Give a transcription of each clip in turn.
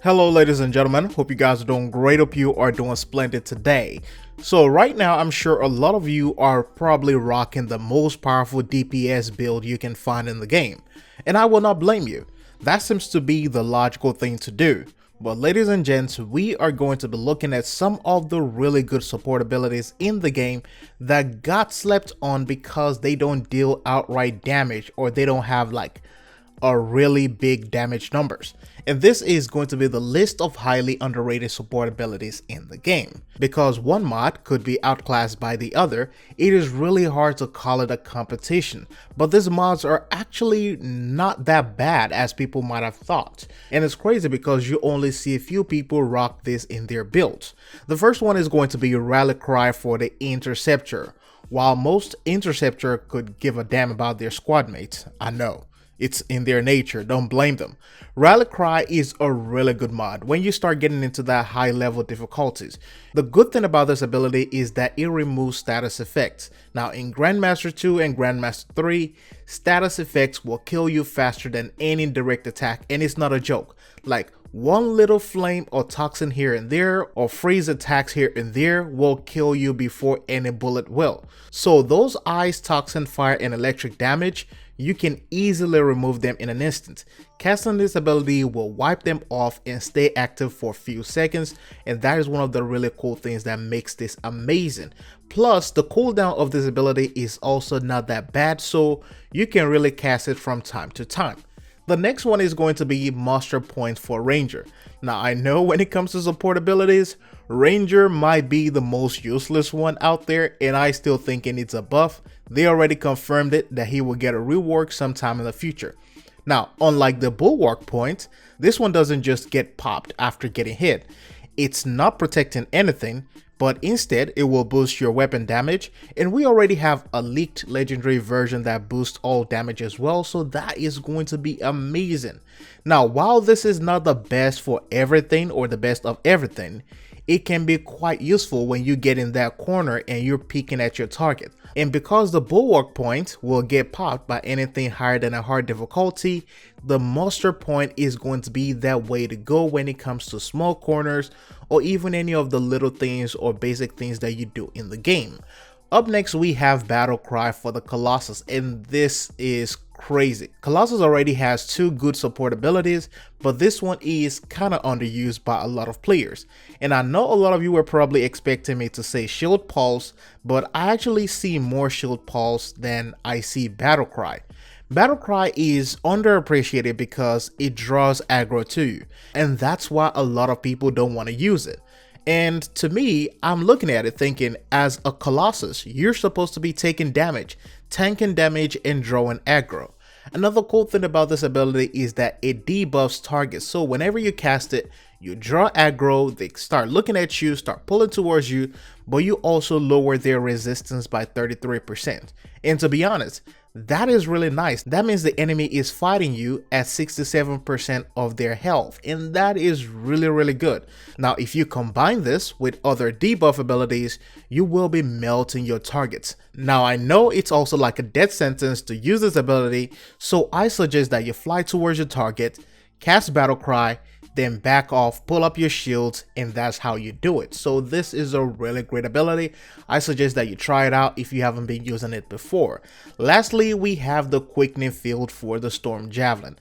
Hello ladies and gentlemen, hope you guys are doing great. Hope you are doing splendid today. So right now I'm sure a lot of you are probably rocking the most powerful DPS build you can find in the game, and I will not blame you. That seems to be the logical thing to do. But ladies and gents, we are going to be looking at some of the really good support abilities in the game that got slept on because they don't deal outright damage, or they don't have like a really big damage numbers. And this is going to be the list of highly underrated support abilities in the game. Because one mod could be outclassed by the other, it is really hard to call it a competition. But these mods are actually not that bad as people might have thought. And it's crazy because you only see a few people rock this in their builds. The first one is going to be Battlecry for the Interceptor. While most Interceptor could give a damn about their squad mates, I know. It's in their nature, don't blame them. Battlecry is a really good mod when you start getting into that high level difficulties. The good thing about this ability is that it removes status effects. Now in Grandmaster 2 and Grandmaster 3, status effects will kill you faster than any direct attack, and it's not a joke. Like one little flame or toxin here and there, or freeze attacks here and there will kill you before any bullet will. So those ice, toxin, fire, and electric damage, you can easily remove them in an instant. Casting this ability will wipe them off and stay active for a few seconds, and that is one of the really cool things that makes this amazing. Plus, the cooldown of this ability is also not that bad, so you can really cast it from time to time. The next one is going to be Muster Points for Ranger. Now I know when it comes to support abilities, Ranger might be the most useless one out there, and I still think it needs a buff. They already confirmed it that he will get a rework sometime in the future. Now, unlike the Bulwark Point, this one doesn't just get popped after getting hit. It's not protecting anything, but instead it will boost your weapon damage, and we already have a leaked legendary version that boosts all damage as well, so that is going to be amazing. Now, while this is not the best for everything or the best of everything, it can be quite useful when you get in that corner and you're peeking at your target. And because the Bulwark Point will get popped by anything higher than a hard difficulty, the Muster Point is going to be that way to go when it comes to small corners, or even any of the little things or basic things that you do in the game. Up next we have Battlecry for the Colossus, and this is crazy. Colossus already has two good support abilities, but this one is kind of underused by a lot of players. And I know a lot of you were probably expecting me to say Shield Pulse, but I actually see more Shield Pulse than I see Battlecry. Battlecry is underappreciated because it draws aggro to you, and that's why a lot of people don't want to use it. And to me, I'm looking at it thinking, as a Colossus, you're supposed to be taking damage, tanking damage, and drawing aggro. Another cool thing about this ability is that it debuffs targets, so whenever you cast it, you draw aggro, they start looking at you, start pulling towards you, but you also lower their resistance by 33%. And to be honest, that is really nice. That means the enemy is fighting you at 67% of their health, and that is really good. Now if you combine this with other debuff abilities, you will be melting your targets. Now I know it's also like a death sentence to use this ability, so I suggest that you fly towards your target, cast Battlecry, then back off, pull up your shields, and that's how you do it. So this is a really great ability. I suggest that you try it out if you haven't been using it before. Lastly, we have the Quickening Field for the Storm Javelin.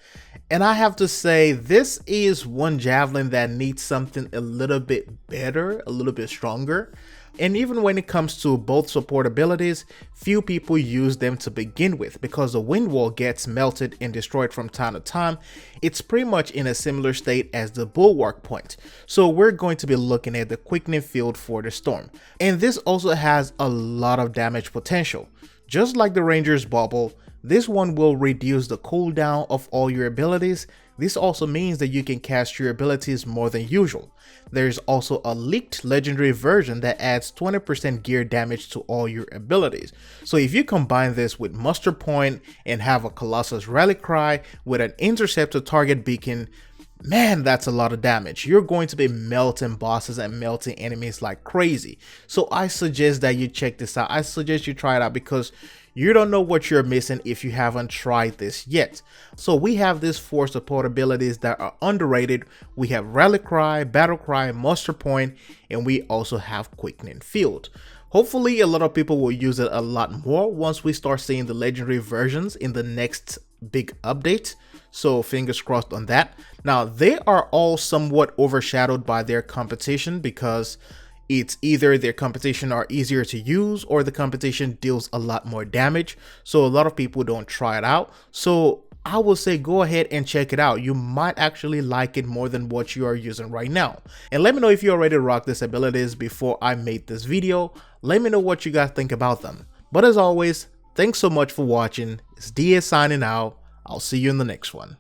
And I have to say, this is one Javelin that needs something a little bit better, a little bit stronger. And even when it comes to both support abilities, few people use them to begin with because the wind wall gets melted and destroyed from time to time. It's pretty much in a similar state as the Bulwark Point. So we're going to be looking at the Quickening Field for the Storm. And this also has a lot of damage potential. Just like the Ranger's Bubble, this one will reduce the cooldown of all your abilities. This also means that you can cast your abilities more than usual. There's also a leaked legendary version that adds 20% gear damage to all your abilities. So if you combine this with Muster Point and have a Colossus Rally Cry with an Interceptor target beacon, Man, that's a lot of damage. You're going to be melting bosses and melting enemies like crazy. So I suggest that you check this out. I suggest you try it out because you don't know what you're missing if you haven't tried this yet. So we have these 4 support abilities that are underrated. We have Rally Cry, Battlecry, Muster Point, and we also have Quickening Field. Hopefully a lot of people will use it a lot more once we start seeing the legendary versions in the next big update. So fingers crossed on that. Now they are all somewhat overshadowed by their competition because it's either their competition are easier to use or the competition deals a lot more damage. So a lot of people don't try it out. So I will say go ahead and check it out. You might actually like it more than what you are using right now. And let me know if you already rock these abilities before I made this video. Let me know what you guys think about them. But as always, thanks so much for watching. It's DS signing out. I'll see you in the next one.